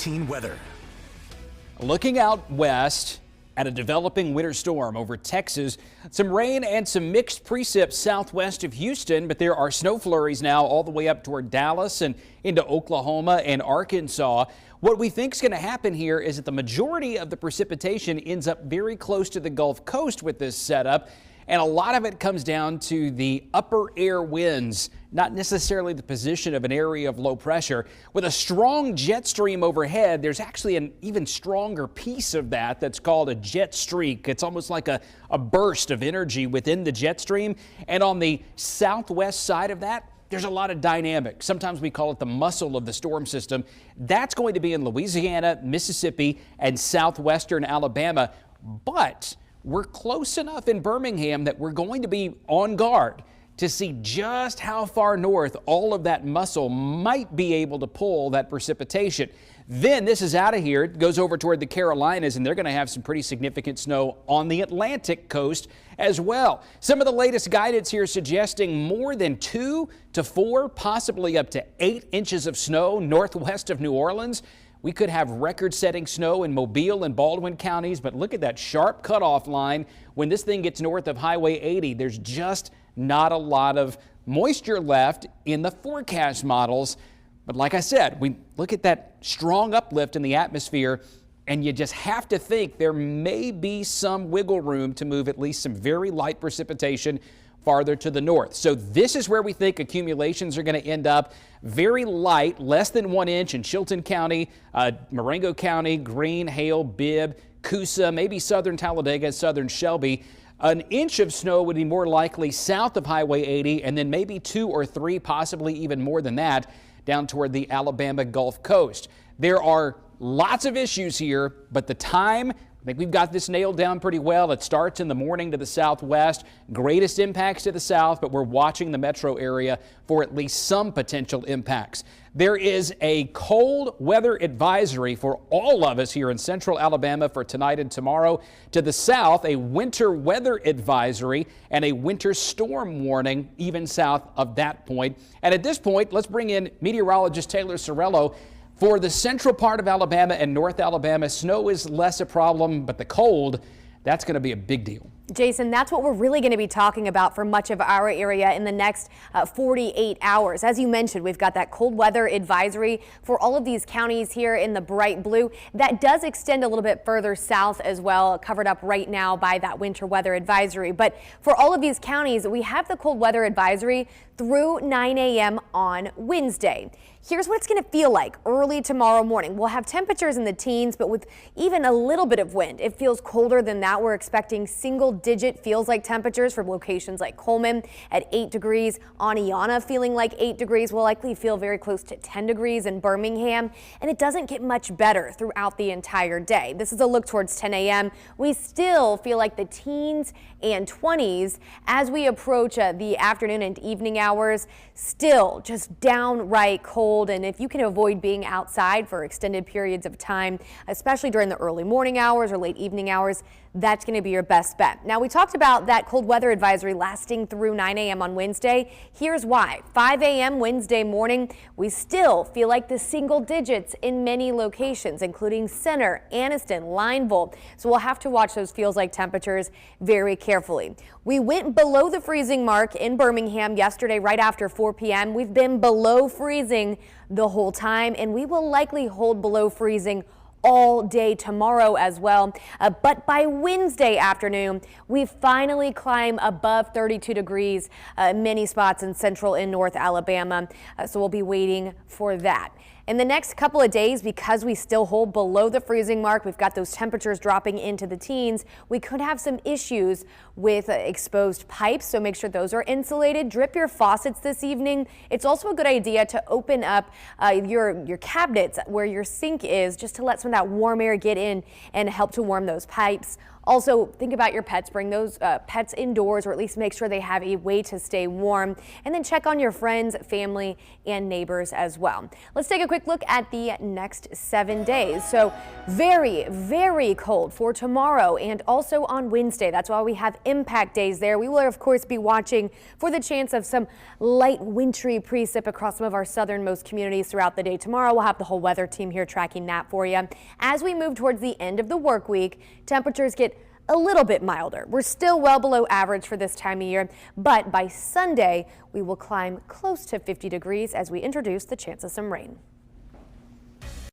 18 weather. Looking out west at a developing winter storm over Texas. Some rain and some mixed precip southwest of Houston, but there are snow flurries now all the way up toward Dallas and into Oklahoma and Arkansas. What we think is going to happen here is that the majority of the precipitation ends up very close to the Gulf Coast with this setup. And a lot of it comes down to the upper air winds, not necessarily the position of an area of low pressure. With a strong jet stream overhead, there's actually an even stronger piece of that that's called a jet streak. It's almost like a burst of energy within the jet stream. And on the southwest side of that, there's a lot of dynamic. Sometimes we call it the muscle of the storm system. That's going to be in Louisiana, Mississippi, and southwestern Alabama. But we're close enough in Birmingham that we're going to be on guard to see just how far north all of that muscle might be able to pull that precipitation. Then this is out of here. It goes over toward the Carolinas, and they're going to have some pretty significant snow on the Atlantic coast as well. Some of the latest guidance here suggesting more than 2 to 4, possibly up to 8 inches of snow northwest of New Orleans. We could have record-setting snow in Mobile and Baldwin counties, but look at that sharp cutoff line. When this thing gets north of Highway 80, there's just not a lot of moisture left in the forecast models. But like I said, we look at that strong uplift in the atmosphere, and you just have to think there may be some wiggle room to move at least some very light precipitation farther to the north. So this is where we think accumulations are going to end up. Very light, less than 1 inch in Chilton County, Marengo County, Greene, Hale, Bibb, Coosa, maybe southern Talladega, southern Shelby. An inch of snow would be more likely south of Highway 80, and then maybe 2 or 3, possibly even more than that, down toward the Alabama Gulf Coast. There are lots of issues here, but the time, I think we've got this nailed down pretty well. It starts in the morning to the southwest, greatest impacts to the south, but we're watching the metro area for at least some potential impacts. There is a cold weather advisory for all of us here in central Alabama for tonight and tomorrow. To the south, a winter weather advisory and a winter storm warning even south of that point. And at this point, let's bring in meteorologist Taylor Sorello. For the central part of Alabama and North Alabama, snow is less a problem, but the cold, that's going to be a big deal. Jason, that's what we're really going to be talking about for much of our area in the next 48 hours. As you mentioned, we've got that cold weather advisory for all of these counties here in the bright blue. That does extend a little bit further south as well, covered up right now by that winter weather advisory. But for all of these counties, we have the cold weather advisory through 9 a.m. on Wednesday. Here's what it's going to feel like early tomorrow morning. We'll have temperatures in the teens, but with even a little bit of wind. It feels colder than that. We're expecting single-digit feels-like temperatures for locations like Coleman at 8 degrees. Aniana feeling like 8 degrees. Will likely feel very close to 10 degrees in Birmingham. And it doesn't get much better throughout the entire day. This is a look towards 10 a.m. We still feel like the teens and 20s as we approach the afternoon and evening hours. Still just downright cold. And if you can avoid being outside for extended periods of time, especially during the early morning hours or late evening hours, that's going to be your best bet. Now, we talked about that cold weather advisory lasting through 9 a.m. on Wednesday. Here's why. 5 a.m. Wednesday morning, we still feel like the single digits in many locations, including Center, Anniston, Lineville. So we'll have to watch those feels like temperatures very carefully. We went below the freezing mark in Birmingham yesterday right after 4 p.m. We've been below freezing the whole time, and we will likely hold below freezing all day tomorrow as well. But by Wednesday afternoon, we finally climb above 32 degrees, many spots in central and north Alabama. So we'll be waiting for that. In the next couple of days, because we still hold below the freezing mark, we've got those temperatures dropping into the teens, we could have some issues with exposed pipes, so make sure those are insulated. Drip your faucets this evening. It's also a good idea to open up your cabinets where your sink is, just to let some of that warm air get in and help to warm those pipes. Also, think about your pets. Bring those pets indoors, or at least make sure they have a way to stay warm. And then check on your friends, family, and neighbors as well. Let's take a quick look at the next 7 days. So very, very cold for tomorrow and also on Wednesday. That's why we have impact days there. We will, of course, be watching for the chance of some light wintry precip across some of our southernmost communities throughout the day. Tomorrow, we'll have the whole weather team here tracking that for you. As we move towards the end of the work week, temperatures get a little bit milder. We're still well below average for this time of year, but by Sunday, we will climb close to 50 degrees as we introduce the chance of some rain.